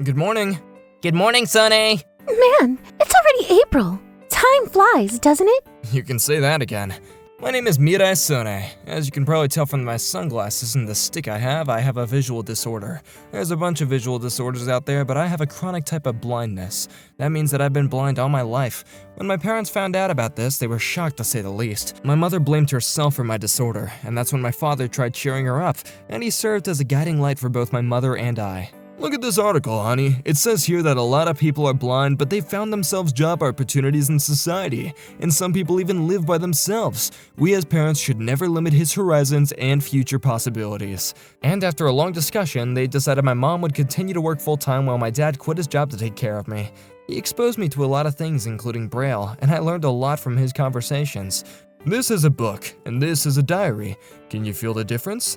Good morning. Good morning, Sonny. Man, it's already April. Time flies, doesn't it? You can say that again. My name is Mirai Sone. As you can probably tell from my sunglasses and the stick I have a visual disorder. There's a bunch of visual disorders out there, but I have a chronic type of blindness. That means that I've been blind all my life. When my parents found out about this, they were shocked to say the least. My mother blamed herself for my disorder, and that's when my father tried cheering her up, and he served as a guiding light for both my mother and I. Look at this article, honey. It says here that a lot of people are blind, but they found themselves job opportunities in society, and some people even live by themselves. We as parents should never limit his horizons and future possibilities. And after a long discussion, they decided my mom would continue to work full-time while my dad quit his job to take care of me. He exposed me to a lot of things, including Braille, and I learned a lot from his conversations. This is a book, and this is a diary. Can you feel the difference?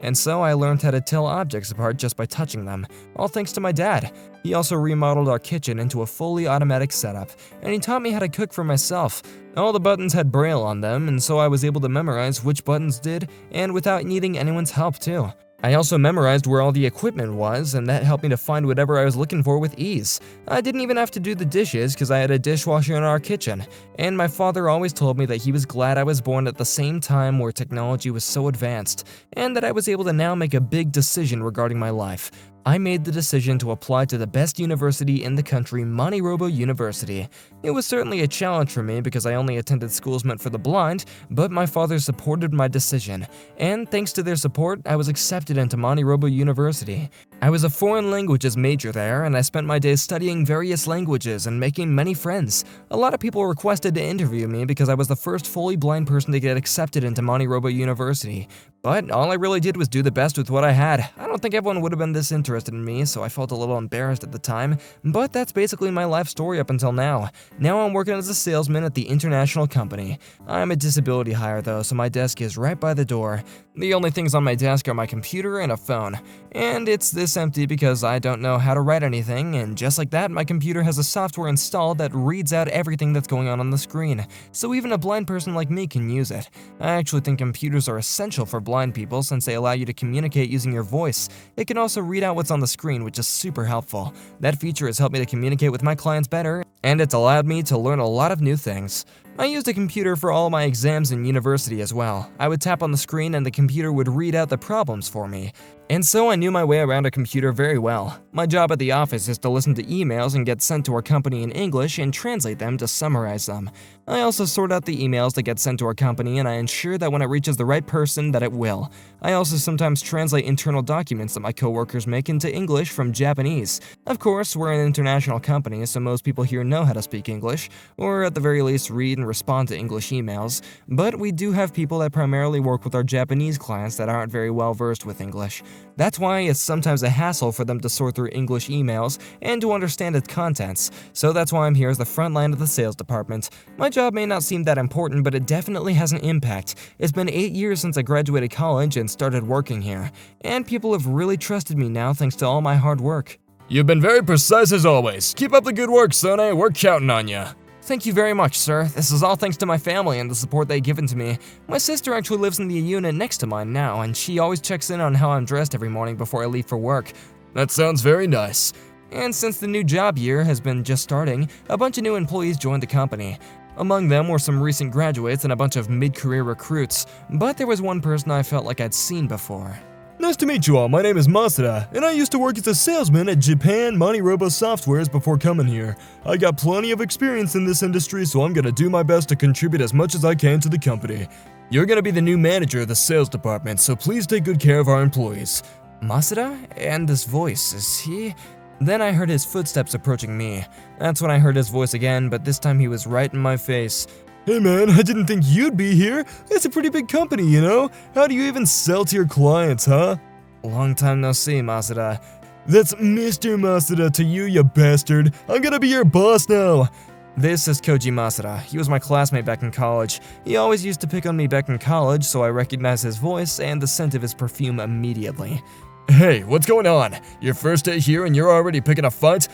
And so I learned how to tell objects apart just by touching them, all thanks to my dad. He also remodeled our kitchen into a fully automatic setup, and he taught me how to cook for myself. All the buttons had Braille on them, and so I was able to memorize which buttons did, and without needing anyone's help too. I also memorized where all the equipment was, and that helped me to find whatever I was looking for with ease. I didn't even have to do the dishes because I had a dishwasher in our kitchen, and my father always told me that he was glad I was born at the same time where technology was so advanced, and that I was able to now make a big decision regarding my life. I made the decision to apply to the best university in the country, MoniRobo University. It was certainly a challenge for me because I only attended schools meant for the blind, but my father supported my decision, and thanks to their support, I was accepted into MoniRobo University. I was a foreign languages major there, and I spent my days studying various languages and making many friends. A lot of people requested to interview me because I was the first fully blind person to get accepted into MoniRobo University. But all I really did was do the best with what I had. I don't think everyone would have been this interested in me, so I felt a little embarrassed at the time. But that's basically my life story up until now. Now I'm working as a salesman at the international company. I'm a disability hire though, so my desk is right by the door. The only things on my desk are my computer and a phone. And it's this empty because I don't know how to write anything, and just like that, my computer has a software installed that reads out everything that's going on the screen. So even a blind person like me can use it. I actually think computers are essential for blind people since they allow you to communicate using your voice. It can also read out what's on the screen, which is super helpful. That feature has helped me to communicate with my clients better, and it's allowed me to learn a lot of new things. I used a computer for all my exams in university as well. I would tap on the screen and the computer would read out the problems for me. And so I knew my way around a computer very well. My job at the office is to listen to emails and get sent to our company in English and translate them to summarize them. I also sort out the emails that get sent to our company, and I ensure that when it reaches the right person that it will. I also sometimes translate internal documents that my coworkers make into English from Japanese. Of course, we're an international company, so most people here know how to speak English, or at the very least read and respond to English emails, but we do have people that primarily work with our Japanese clients that aren't very well versed with English. That's why it's sometimes a hassle for them to sort through English emails and to understand its contents, so that's why I'm here as the front line of the sales department. My job may not seem that important, but it definitely has an impact. It's been 8 years since I graduated college and started working here, and people have really trusted me now thanks to all my hard work. You've been very precise as always. Keep up the good work, Sonny. We're counting on you. Thank you very much, sir. This is all thanks to my family and the support they've given to me. My sister actually lives in the unit next to mine now, and she always checks in on how I'm dressed every morning before I leave for work. That sounds very nice. And since the new job year has been just starting, a bunch of new employees joined the company. Among them were some recent graduates and a bunch of mid-career recruits, but there was one person I felt like I'd seen before. Nice to meet you all. My name is Masuda, and I used to work as a salesman at Japan MoniRobo Softwares before coming here. I got plenty of experience in this industry, so I'm gonna do my best to contribute as much as I can to the company. You're gonna be the new manager of the sales department, so please take good care of our employees. Masuda? And this voice, is he? Then I heard his footsteps approaching me. That's when I heard his voice again, but this time he was right in my face. Hey man, I didn't think you'd be here. It's a pretty big company, you know? How do you even sell to your clients, huh? Long time no see, Masuda. That's Mr. Masuda to you, you bastard. I'm gonna be your boss now. This is Koji Masuda. He was my classmate back in college. He always used to pick on me back in college, so I recognized his voice and the scent of his perfume immediately. Hey, what's going on? Your first day here and you're already picking a fight?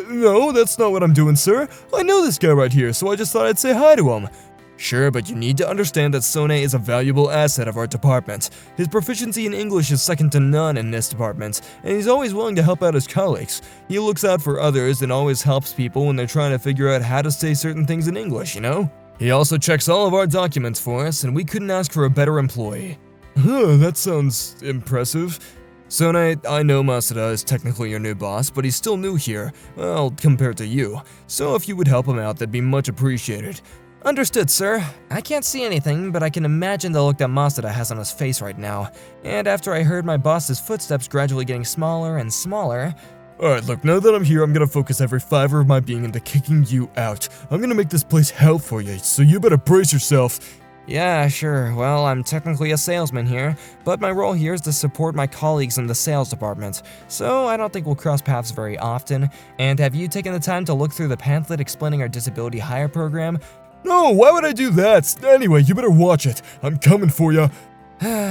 No, that's not what I'm doing, sir. I know this guy right here, so I just thought I'd say hi to him. Sure, but you need to understand that Sone is a valuable asset of our department. His proficiency in English is second to none in this department, and he's always willing to help out his colleagues. He looks out for others and always helps people when they're trying to figure out how to say certain things in English, you know? He also checks all of our documents for us, and we couldn't ask for a better employee. Huh, that sounds impressive. Sone, I know Masuda is technically your new boss, but he's still new here, well, compared to you. So if you would help him out, that'd be much appreciated. Understood, sir. I can't see anything, but I can imagine the look that Masuda has on his face right now. And after I heard my boss's footsteps gradually getting smaller and smaller... Alright, look, now that I'm here, I'm gonna focus every fiber of my being into kicking you out. I'm gonna make this place hell for you, so you better brace yourself. Yeah, sure. Well, I'm technically a salesman here, but my role here is to support my colleagues in the sales department, so I don't think we'll cross paths very often. And have you taken the time to look through the pamphlet explaining our disability hire program? No, why would I do that? Anyway, you better watch it. I'm coming for you.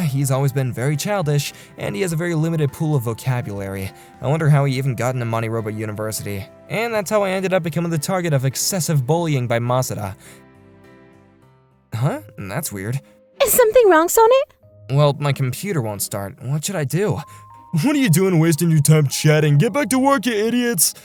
He's always been very childish, and he has a very limited pool of vocabulary. I wonder how he even got into MoniRobo University. And that's how I ended up becoming the target of excessive bullying by Masuda. Huh? That's weird. Is something wrong, Sone? Well, my computer won't start. What should I do? What are you doing wasting your time chatting? Get back to work, you idiots!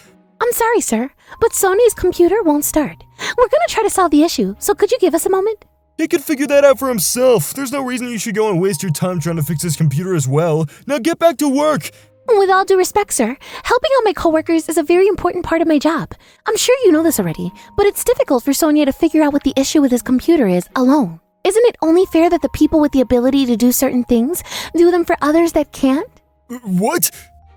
I'm sorry, sir, but Sone's computer won't start. We're gonna try to solve the issue, so could you give us a moment? He could figure that out for himself. There's no reason you should go and waste your time trying to fix his computer as well. Now get back to work! With all due respect, sir, helping out my coworkers is a very important part of my job. I'm sure you know this already, but it's difficult for Sonia to figure out what the issue with his computer is alone. Isn't it only fair that the people with the ability to do certain things do them for others that can't? What?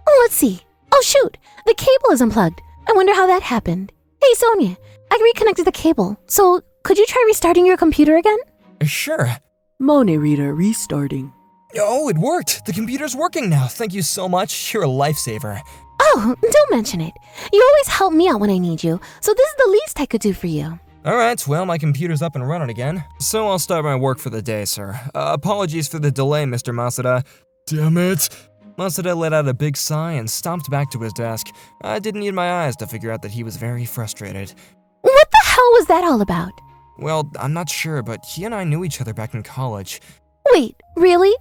Oh, let's see. Oh, shoot! The cable is unplugged. I wonder how that happened. Hey, Sonia, I reconnected the cable, so could you try restarting your computer again? Sure. MoniReader restarting. Oh, it worked! The computer's working now. Thank you so much. You're a lifesaver. Oh, don't mention it. You always help me out when I need you, so this is the least I could do for you. Alright, well, my computer's up and running again. So I'll start my work for the day, sir. Apologies for the delay, Mr. Masuda. Damn it. Masuda let out a big sigh and stomped back to his desk. I didn't need my eyes to figure out that he was very frustrated. What the hell was that all about? Well, I'm not sure, but he and I knew each other back in college. Wait, really?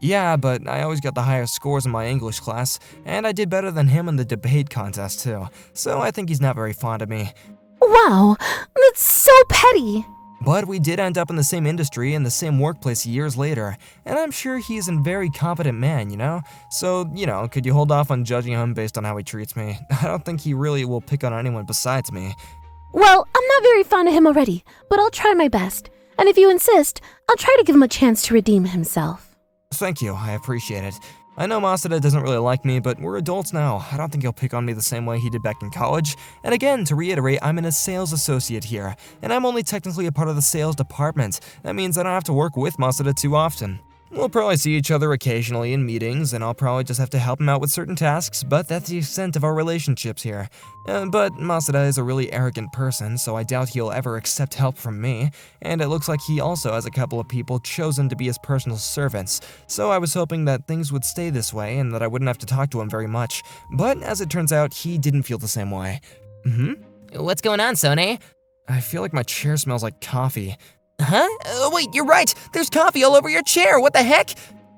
Yeah, but I always got the highest scores in my English class, and I did better than him in the debate contest too, so I think he's not very fond of me. Wow, that's so petty. But we did end up in the same industry and the same workplace years later, and I'm sure he's a very competent man, you know? So, could you hold off on judging him based on how he treats me? I don't think he really will pick on anyone besides me. Well, I'm not very fond of him already, but I'll try my best. And if you insist, I'll try to give him a chance to redeem himself. Thank you, I appreciate it. I know Masuda doesn't really like me, but we're adults now. I don't think he'll pick on me the same way he did back in college. And again, to reiterate, I'm a sales associate here, and I'm only technically a part of the sales department. That means I don't have to work with Masuda too often. We'll probably see each other occasionally in meetings, and I'll probably just have to help him out with certain tasks, but that's the extent of our relationships here. But Masuda is a really arrogant person, so I doubt he'll ever accept help from me, and it looks like he also has a couple of people chosen to be his personal servants, so I was hoping that things would stay this way and that I wouldn't have to talk to him very much. But as it turns out, he didn't feel the same way. What's going on, Sone? I feel like my chair smells like coffee. Huh? Wait, you're right! There's coffee all over your chair! What the heck?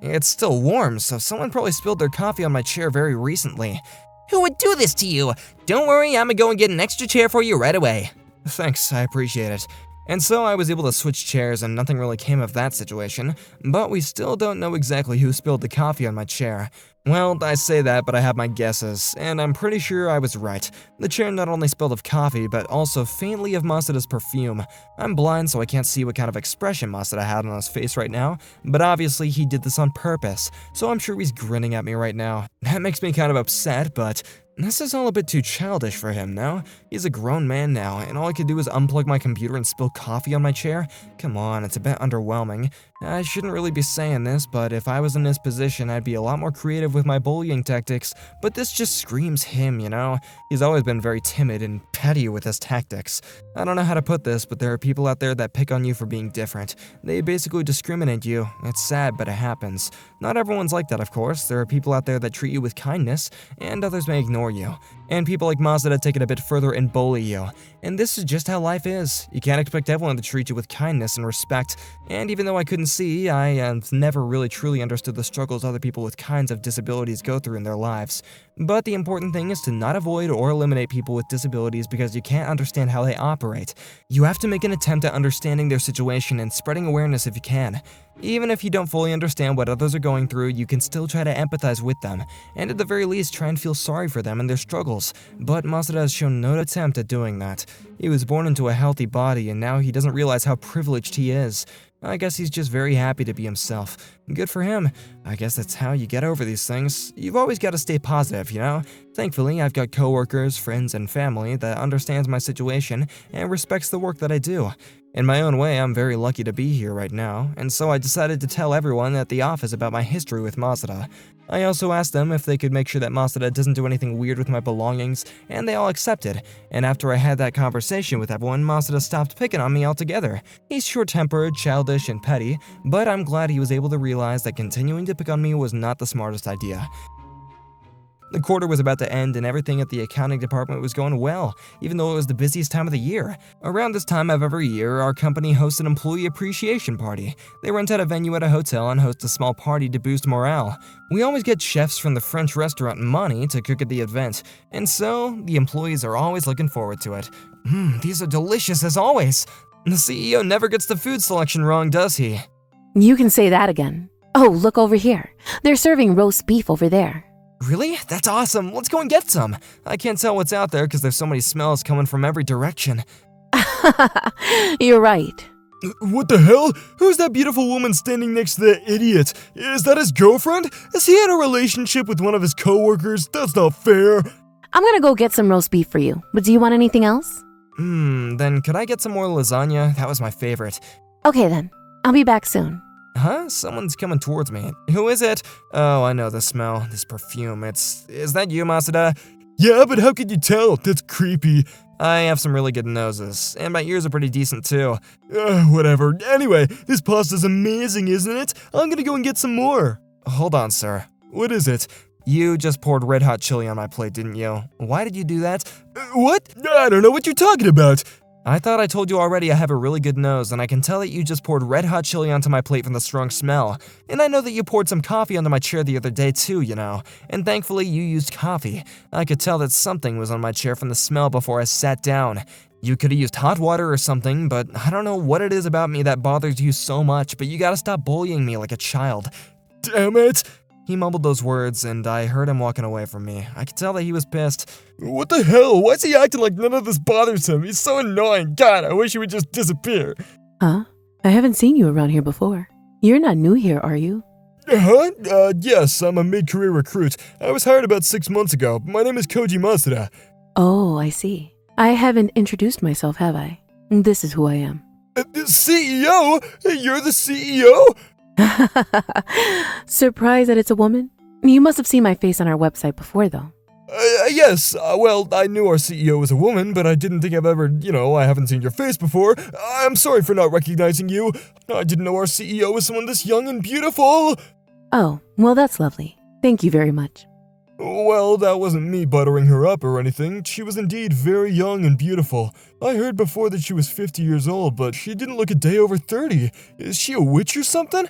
It's still warm, so someone probably spilled their coffee on my chair very recently. Who would do this to you? Don't worry, I'm gonna go and get an extra chair for you right away. Thanks, I appreciate it. And so I was able to switch chairs and nothing really came of that situation, but we still don't know exactly who spilled the coffee on my chair. Well, I say that, but I have my guesses, and I'm pretty sure I was right. The chair not only smelled of coffee, but also faintly of Masuda's perfume. I'm blind, so I can't see what kind of expression Masuda had on his face right now, but obviously he did this on purpose, so I'm sure he's grinning at me right now. That makes me kind of upset, but this is all a bit too childish for him now. He's a grown man now, and all I could do is unplug my computer and spill coffee on my chair? Come on, it's a bit underwhelming. I shouldn't really be saying this, but if I was in this position, I'd be a lot more creative with my bullying tactics, but this just screams him, you know? He's always been very timid and petty with his tactics. I don't know how to put this, but there are people out there that pick on you for being different. They basically discriminate you. It's sad, but it happens. Not everyone's like that, of course. There are people out there that treat you with kindness, and others may ignore you. and people like Mazda take it a bit further and bully you. And this is just how life is. You can't expect everyone to treat you with kindness and respect, and even though I couldn't see, I have never really truly understood the struggles other people with kinds of disabilities go through in their lives. But the important thing is to not avoid or eliminate people with disabilities because you can't understand how they operate. You have to make an attempt at understanding their situation and spreading awareness if you can. Even if you don't fully understand what others are going through, you can still try to empathize with them, and at the very least try and feel sorry for them and their struggles. But Masada has shown no attempt at doing that. He was born into a healthy body, and now he doesn't realize how privileged he is. I guess he's just very happy to be himself. Good for him. I guess that's how you get over these things. You've always got to stay positive, you know? Thankfully, I've got coworkers, friends, and family that understands my situation and respects the work that I do. In my own way, I'm very lucky to be here right now, and so I decided to tell everyone at the office about my history with Masada. I also asked them if they could make sure that Masada doesn't do anything weird with my belongings, and they all accepted. And after I had that conversation with everyone, Masada stopped picking on me altogether. He's short-tempered, childish, and petty, but I'm glad he was able to realize that continuing to pick on me was not the smartest idea. The quarter was about to end and everything at the accounting department was going well, even though it was the busiest time of the year. Around this time of every year, our company hosts an employee appreciation party. They rent out a venue at a hotel and host a small party to boost morale. We always get chefs from the French restaurant Money to cook at the event, and so the employees are always looking forward to it. These are delicious as always. The CEO never gets the food selection wrong, does he? You can say that again. Oh, look over here. They're serving roast beef over there. Really? That's awesome. Let's go and get some. I can't tell what's out there because there's so many smells coming from every direction. You're right. What the hell? Who's that beautiful woman standing next to that idiot? Is that his girlfriend? Has he had a relationship with one of his coworkers? That's not fair. I'm gonna go get some roast beef for you, but do you want anything else? Then could I get some more lasagna? That was my favorite. Okay then. I'll be back soon. Huh? Someone's coming towards me. Who is it? Oh, I know the smell. This perfume. Is that you, Masada? Yeah, but how could you tell? That's creepy. I have some really good noses, and my ears are pretty decent too. Whatever. Anyway, this pasta's amazing, isn't it? I'm gonna go and get some more. Hold on, sir. What is it? You just poured red hot chili on my plate, didn't you? Why did you do that? What? I don't know what you're talking about. I thought I told you already I have a really good nose, and I can tell that you just poured red hot chili onto my plate from the strong smell. And I know that you poured some coffee onto my chair the other day too, you know. And thankfully you used coffee. I could tell that something was on my chair from the smell before I sat down. You could have used hot water or something, but I don't know what it is about me that bothers you so much, but you gotta stop bullying me like a child. Damn it! He mumbled those words, and I heard him walking away from me. I could tell that he was pissed. What the hell? Why is he acting like none of this bothers him? He's so annoying. God, I wish he would just disappear. Huh? I haven't seen you around here before. You're not new here, are you? Yes, I'm a mid-career recruit. I was hired about 6 months ago. My name is Koji Masuda. Oh, I see. I haven't introduced myself, have I? This is who I am. CEO? You're the CEO? Surprised that it's a woman? You must have seen my face on our website before, though. Yes. Well, I knew our CEO was a woman, but I didn't think I've ever, I haven't seen your face before. I'm sorry for not recognizing you. I didn't know our CEO was someone this young and beautiful. Oh, well, that's lovely. Thank you very much. Well, that wasn't me buttering her up or anything. She was indeed very young and beautiful. I heard before that she was 50 years old, but she didn't look a day over 30. Is she a witch or something?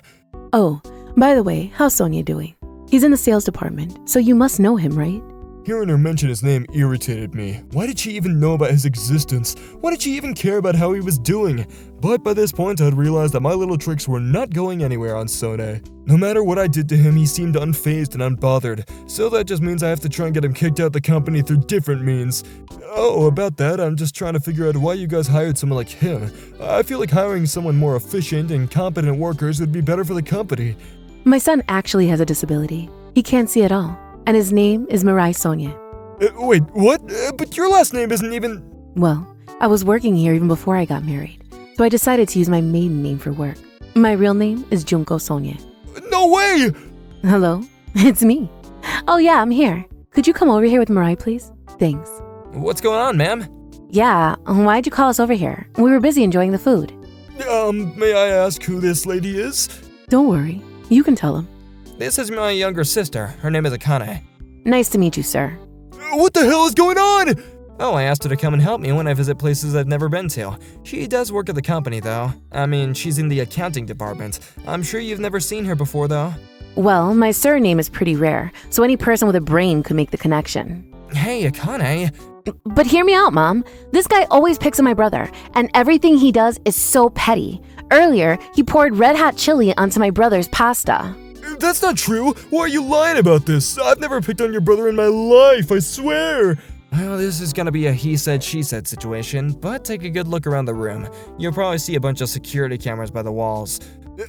Oh, by the way, how's Sonia doing? He's in the sales department, so you must know him, right? Hearing her mention his name irritated me. Why did she even know about his existence? Why did she even care about how he was doing? But by this point, I'd realized that my little tricks were not going anywhere on Sone. No matter what I did to him, he seemed unfazed and unbothered. So that just means I have to try and get him kicked out the company through different means. Oh, about that, I'm just trying to figure out why you guys hired someone like him. I feel like hiring someone more efficient and competent workers would be better for the company. My son actually has a disability. He can't see at all. And his name is Mirai Sonia. Wait, what? But your last name isn't even... Well, I was working here even before I got married, so I decided to use my maiden name for work. My real name is Junko Sonia. No way! Hello, it's me. Oh yeah, I'm here. Could you come over here with Mirai, please? Thanks. What's going on, ma'am? Yeah, why'd you call us over here? We were busy enjoying the food. May I ask who this lady is? Don't worry, you can tell him. This is my younger sister. Her name is Akane. Nice to meet you, sir. What the hell is going on? Oh, I asked her to come and help me when I visit places I've never been to. She does work at the company, though. I mean, she's in the accounting department. I'm sure you've never seen her before, though. Well, my surname is pretty rare, so any person with a brain could make the connection. Hey, Akane. But hear me out, Mom. This guy always picks on my brother, and everything he does is so petty. Earlier, he poured red hot chili onto my brother's pasta. That's not true. Why are you lying about this? I've never picked on your brother in my life, I swear. Well, this is gonna be a he said, she said situation, but take a good look around the room. You'll probably see a bunch of security cameras by the walls.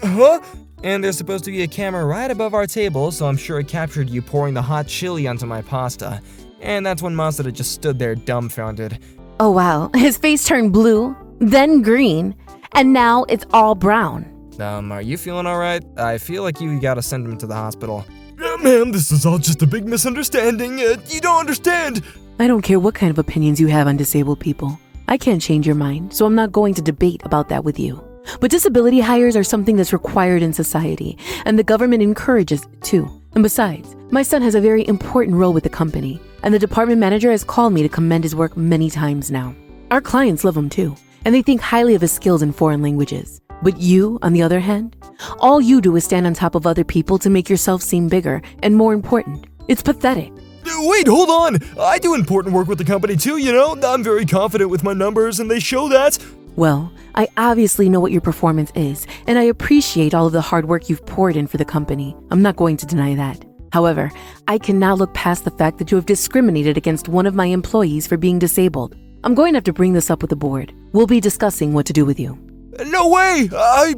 Huh? And there's supposed to be a camera right above our table, so I'm sure it captured you pouring the hot chili onto my pasta. And that's when Masuda just stood there dumbfounded. Oh wow, his face turned blue, then green, and now it's all brown. Are you feeling alright? I feel like you gotta send him to the hospital. Ma'am, this is all just a big misunderstanding. You don't understand. I don't care what kind of opinions you have on disabled people. I can't change your mind, so I'm not going to debate about that with you. But disability hires are something that's required in society, and the government encourages it too. And besides, my son has a very important role with the company, and the department manager has called me to commend his work many times now. Our clients love him too, and they think highly of his skills in foreign languages. But you, on the other hand, all you do is stand on top of other people to make yourself seem bigger and more important. It's pathetic. Wait, hold on. I do important work with the company too, you know. I'm very confident with my numbers and they show that. Well, I obviously know what your performance is, and I appreciate all of the hard work you've poured in for the company. I'm not going to deny that. However, I cannot look past the fact that you have discriminated against one of my employees for being disabled. I'm going to have to bring this up with the board. We'll be discussing what to do with you. No way!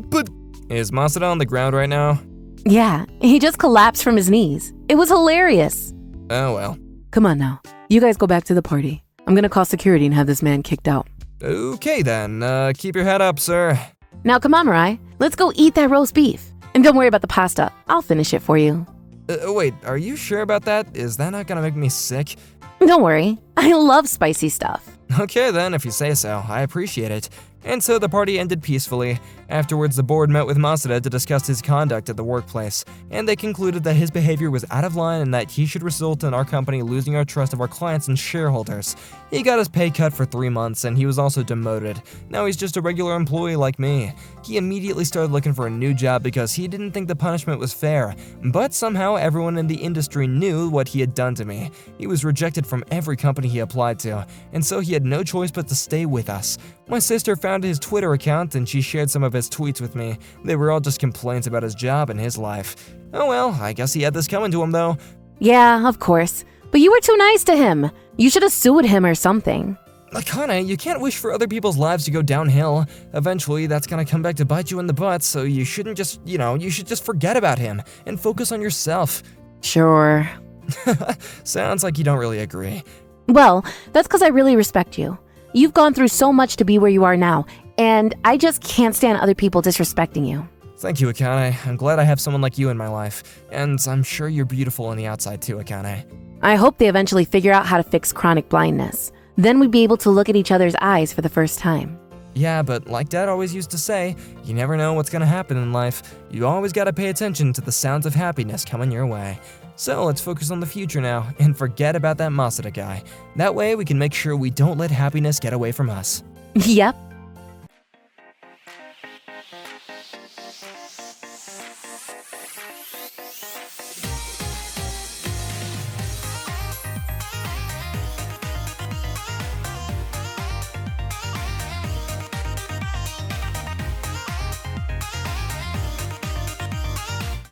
But... Is Masuda on the ground right now? Yeah, he just collapsed from his knees. It was hilarious. Oh well. Come on now. You guys go back to the party. I'm gonna call security and have this man kicked out. Okay then, keep your head up, sir. Now come on, Mirai. Let's go eat that roast beef. And don't worry about the pasta. I'll finish it for you. Wait, are you sure about that? Is that not gonna make me sick? Don't worry. I love spicy stuff. Okay then, if you say so, I appreciate it. And so the party ended peacefully. Afterwards, the board met with Masuda to discuss his conduct at the workplace, and they concluded that his behavior was out of line and that he should result in our company losing our trust of our clients and shareholders. He got his pay cut for 3 months, and he was also demoted. Now he's just a regular employee like me. He immediately started looking for a new job because he didn't think the punishment was fair, but somehow everyone in the industry knew what he had done to me. He was rejected from every company he applied to, and so he had no choice but to stay with us. My sister found his Twitter account and she shared some of his tweets with me. They were all just complaints about his job and his life. Oh well, I guess he had this coming to him though. Yeah, of course. But you were too nice to him. You should have sued him or something. Akane, you can't wish for other people's lives to go downhill. Eventually, that's gonna come back to bite you in the butt, so you shouldn't just, you should just forget about him and focus on yourself. Sure. Sounds like you don't really agree. Well, that's because I really respect you. You've gone through so much to be where you are now, and I just can't stand other people disrespecting you. Thank you, Akane. I'm glad I have someone like you in my life. And I'm sure you're beautiful on the outside too, Akane. I hope they eventually figure out how to fix chronic blindness. Then we'd be able to look at each other's eyes for the first time. Yeah, but like Dad always used to say, you never know what's gonna happen in life. You always gotta pay attention to the sounds of happiness coming your way. So let's focus on the future now, and forget about that Masuda guy. That way we can make sure we don't let happiness get away from us. Yep,